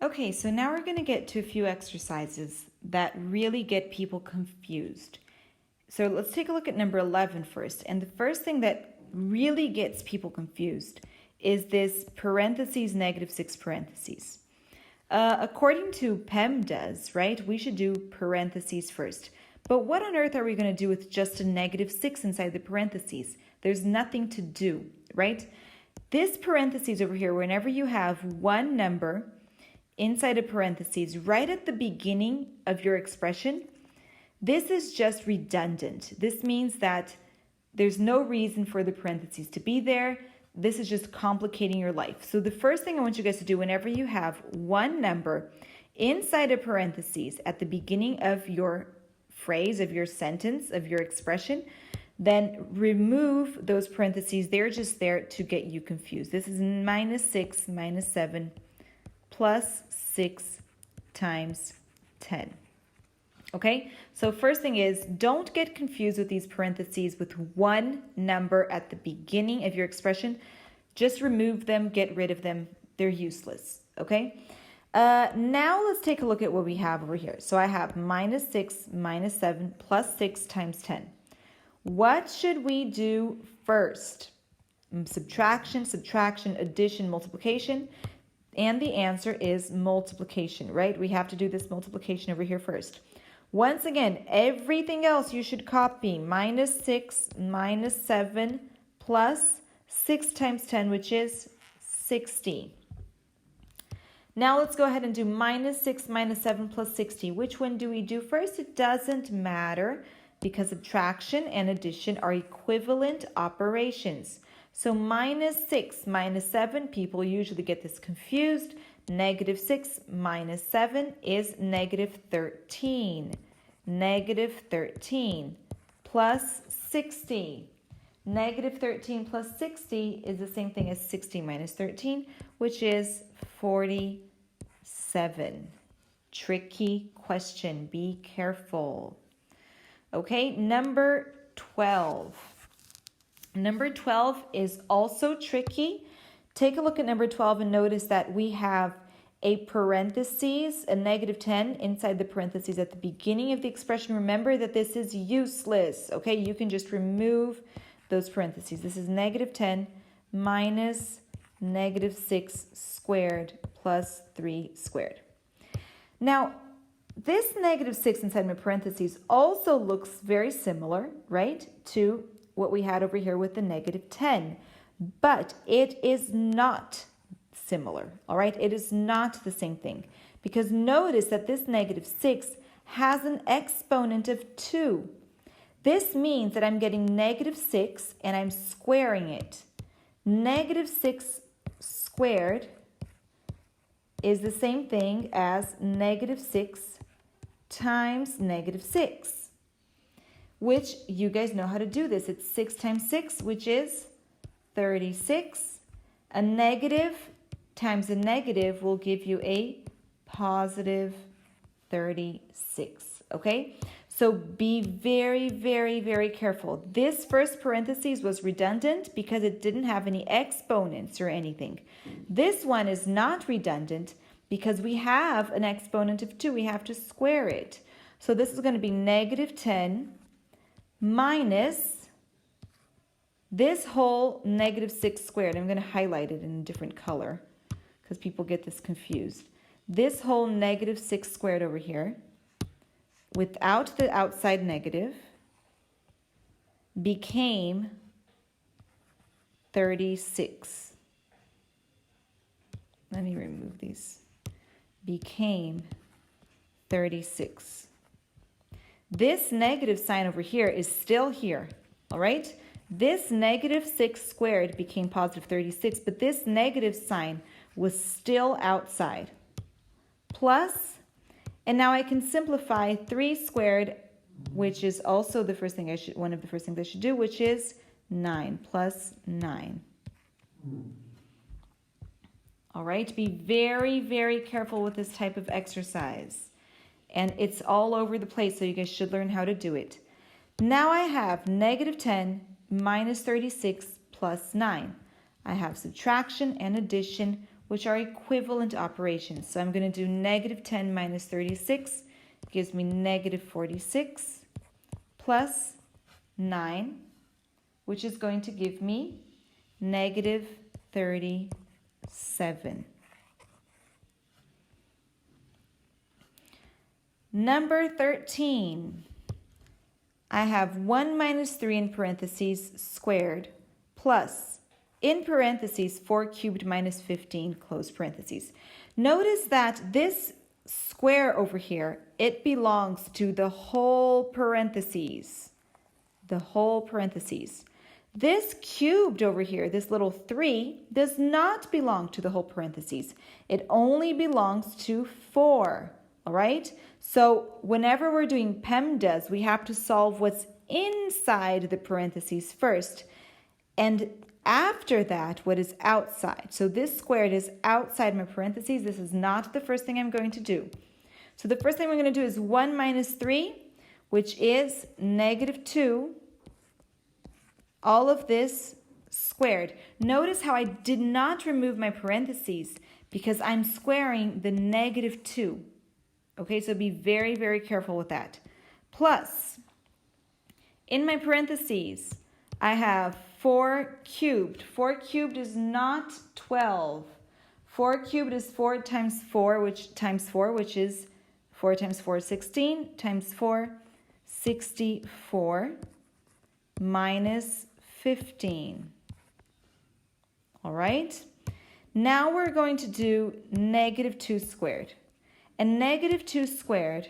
Okay, so now we're going to get to a few exercises that really get people confused. So let's take a look at number 11 first. And the first thing that really gets people confused is this parentheses, -6 parentheses. According to PEMDAS, right, we should do parentheses first. But what on earth are we going to do with just a -6 inside the parentheses? There's nothing to do, right? This parentheses over here, whenever you have one number inside a parentheses right at the beginning of your expression, this is just redundant. This means that there's no reason for the parentheses to be there. This is just complicating your life. So the first thing I want you guys to do whenever you have one number inside a parentheses at the beginning of your phrase, of your sentence, of your expression, then remove those parentheses. They're just there to get you confused. This is -6 -7 plus 6 times 10. Okay, so first thing is, don't get confused with these parentheses with one number at the beginning of your expression. Just remove them, get rid of them. They're useless, okay? Now let's take a look at what we have over here. So I have -6 -7 plus 6 times 10. What should we do first? Subtraction, addition, multiplication. And the answer is multiplication, right? We have to do this multiplication over here first. Once again, everything else you should copy. -6 -7 plus 6 times 10, which is 60. Now let's go ahead and do -6 -7 plus 60. Which one do we do first? It doesn't matter because subtraction and addition are equivalent operations. So -6 -7, people usually get this confused. -6 -7 is -13. -13 plus 60. -13 plus 60 is the same thing as 60 minus 13, which is 47. Tricky question. Be careful. Okay, number 12. Number 12 is also tricky. Take a look at number 12 and notice that we have a parentheses, a -10 inside the parentheses at the beginning of the expression. Remember that this is useless. Okay, you can just remove those parentheses. This is -10 minus -6 squared plus 3 squared. Now, this -6 inside my parentheses also looks very similar, right, to what we had over here with the -10. But it is not similar, all right? It is not the same thing. Because notice that this -6 has an exponent of 2. This means that I'm getting -6 and I'm squaring it. -6 squared is the same thing as -6 times -6. Which you guys know how to do this. It's 6 times 6, which is 36. A negative times a negative will give you a positive 36, okay? So be very, very, very careful. This first parentheses was redundant because it didn't have any exponents or anything. This one is not redundant because we have an exponent of 2. We have to square it. So this is going to be -10 minus this whole -6 squared. I'm going to highlight it in a different color because people get this confused. This whole -6 squared over here, without the outside negative, became 36. Let me remove these. Became 36. This negative sign over here is still here, all right? This -6 squared became positive 36, but this negative sign was still outside. Plus, and now I can simplify 3 squared, which is also the first thing one of the first things I should do, which is 9 plus 9. All right, be very, very careful with this type of exercise. And it's all over the place, so you guys should learn how to do it. Now I have -10 minus 36 plus 9. I have subtraction and addition which are equivalent operations. So I'm going to do negative 10 minus 36 gives me negative 46 plus 9, which is going to give me negative 37. Number 13. I have 1 minus 3 in parentheses squared plus, in parentheses, 4 cubed minus 15, close parentheses. Notice that this square over here, it belongs to the whole parentheses. The whole parentheses. This cubed over here, this little 3, does not belong to the whole parentheses. It only belongs to 4. All right? So whenever we're doing PEMDAS, we have to solve what's inside the parentheses first. And after that, what is outside. So this squared is outside my parentheses. This is not the first thing I'm going to do. So the first thing we're going to do is 1 minus 3, which is negative 2. All of this squared. Notice how I did not remove my parentheses because I'm squaring the negative 2. Okay, so be very, very careful with that. Plus, in my parentheses, I have 4 cubed. 4 cubed is not 12. 4 cubed is 4 times 4, which is 4 times 4 is 16, times 4, 64, minus 15. All right? Now we're going to do negative 2 squared. And negative 2 squared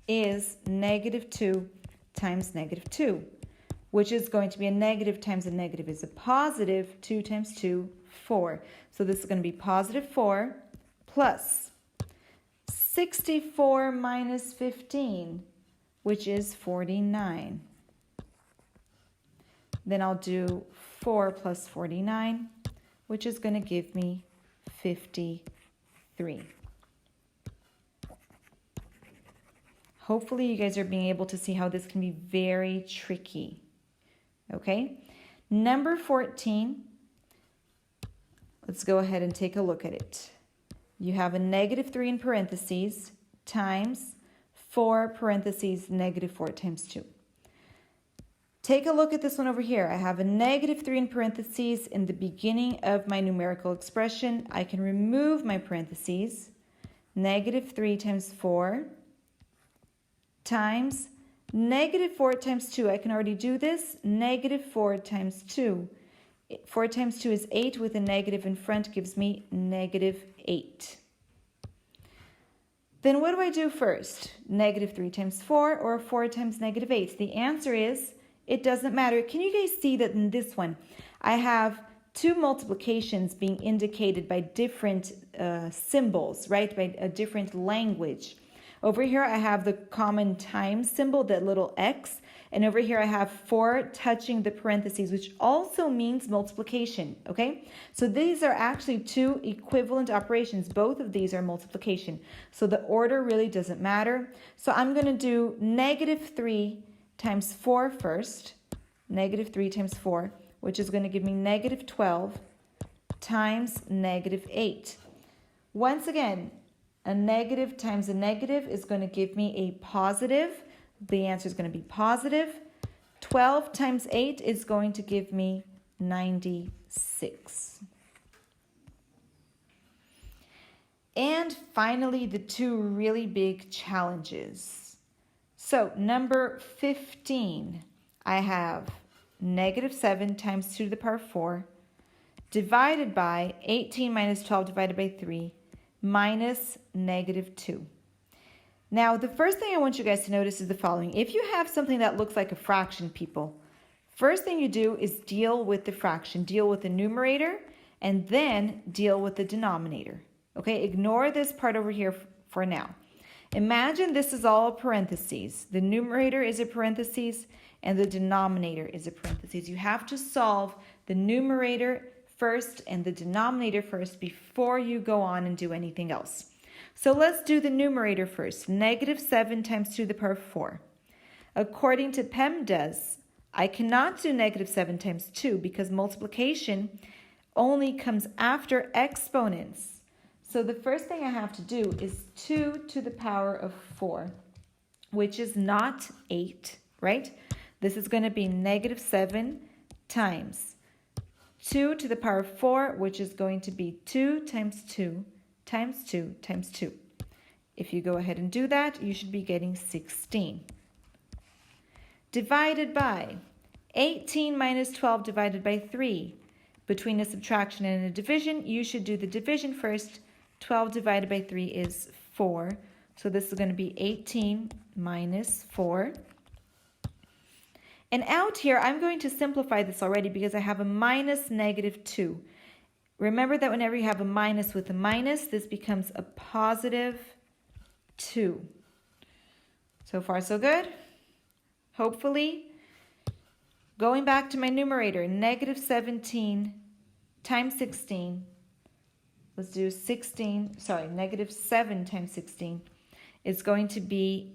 is negative 2 times negative 2, which is going to be a negative times a negative is a positive. 2 times 2, 4. So this is going to be positive 4 plus 64 minus 15, which is 49. Then I'll do 4 plus 49, which is going to give me 53. Hopefully you guys are being able to see how this can be very tricky. Okay? Number 14. Let's go ahead and take a look at it. You have a negative 3 in parentheses times 4 parentheses negative 4 times 2. Take a look at this one over here. I have a negative 3 in parentheses in the beginning of my numerical expression. I can remove my parentheses. Negative 3 times 4 times negative 4 times 2. I can already do this. Negative 4 times 2. 4 times 2 is 8 with a negative in front gives me negative 8. Then what do I do first? Negative 3 times 4 or 4 times negative 8? The answer is it doesn't matter. Can you guys see that in this one I have two multiplications being indicated by different symbols, right? By a different language. Over here I have the common times symbol, that little X. And over here I have 4 touching the parentheses, which also means multiplication, okay? So these are actually two equivalent operations. Both of these are multiplication. So the order really doesn't matter. So I'm going to do negative 3 times 4 first. Negative 3 times 4, which is going to give me negative 12 times negative 8. Once again, a negative times a negative is going to give me a positive. The answer is going to be positive. 12 times 8 is going to give me 96. And finally, the two really big challenges. So number 15, I have negative 7 times 2 to the power 4 divided by 18 minus 12 divided by 3 minus negative 2. Now, the first thing I want you guys to notice is the following. If you have something that looks like a fraction, people, first thing you do is deal with the fraction. Deal with the numerator and then deal with the denominator. Okay, ignore this part over here for now. Imagine this is all parentheses. The numerator is a parentheses and the denominator is a parentheses. You have to solve the numerator first and the denominator first before you go on and do anything else. So let's do the numerator first. Negative 7 times 2 to the power 4. According to PEMDAS, I cannot do negative 7 times 2 because multiplication only comes after exponents. So the first thing I have to do is 2 to the power of 4, which is not 8, right? This is going to be negative 7 times 2 to the power of 4, which is going to be 2 times 2 times 2 times 2. If you go ahead and do that, you should be getting 16. Divided by 18 minus 12 divided by 3. Between a subtraction and a division, you should do the division first. 12 divided by 3 is 4. So this is going to be 18 minus 4. And out here, I'm going to simplify this already because I have a minus negative 2. Remember that whenever you have a minus with a minus, this becomes a positive 2. So far, so good. Hopefully, going back to my numerator, negative 17 times 16. Let's do negative 7 times 16 is going to be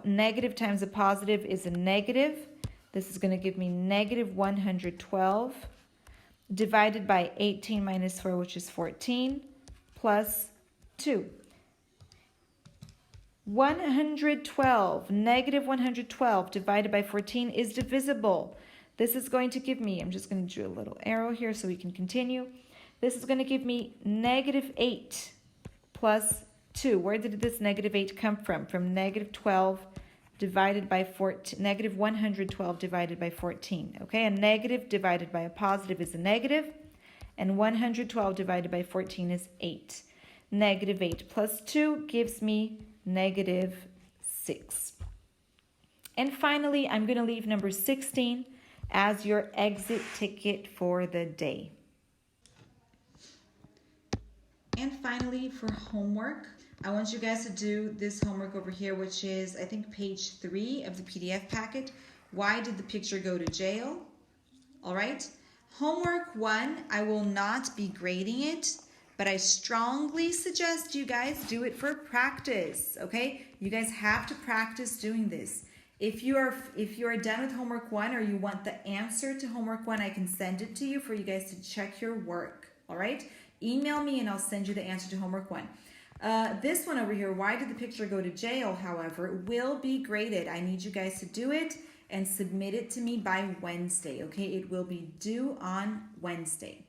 negative times a positive is a negative. This is going to give me negative 112 divided by 18 minus 4, which is 14, plus 2. 112, negative 112 divided by 14 is divisible. This is going to give me, I'm just going to do a little arrow here so we can continue. This is going to give me negative 8 plus 2. Where did this negative 8 come from? From negative 12 divided by 14, negative 112 divided by 14. Okay, a negative divided by a positive is a negative, and 112 divided by 14 is 8. Negative 8 plus 2 gives me negative 6. And finally, I'm going to leave number 16 as your exit ticket for the day. And finally, for homework, I want you guys to do this homework over here, which is, I think, page 3 of the PDF packet. Why did the picture go to jail? All right. Homework 1, I will not be grading it, but I strongly suggest you guys do it for practice, okay? You guys have to practice doing this. If you are done with homework 1 or you want the answer to homework 1, I can send it to you for you guys to check your work, all right? Email me and I'll send you the answer to homework 1. This one over here, why did the picture go to jail, however, will be graded. I need you guys to do it and submit it to me by Wednesday, okay? It will be due on Wednesday.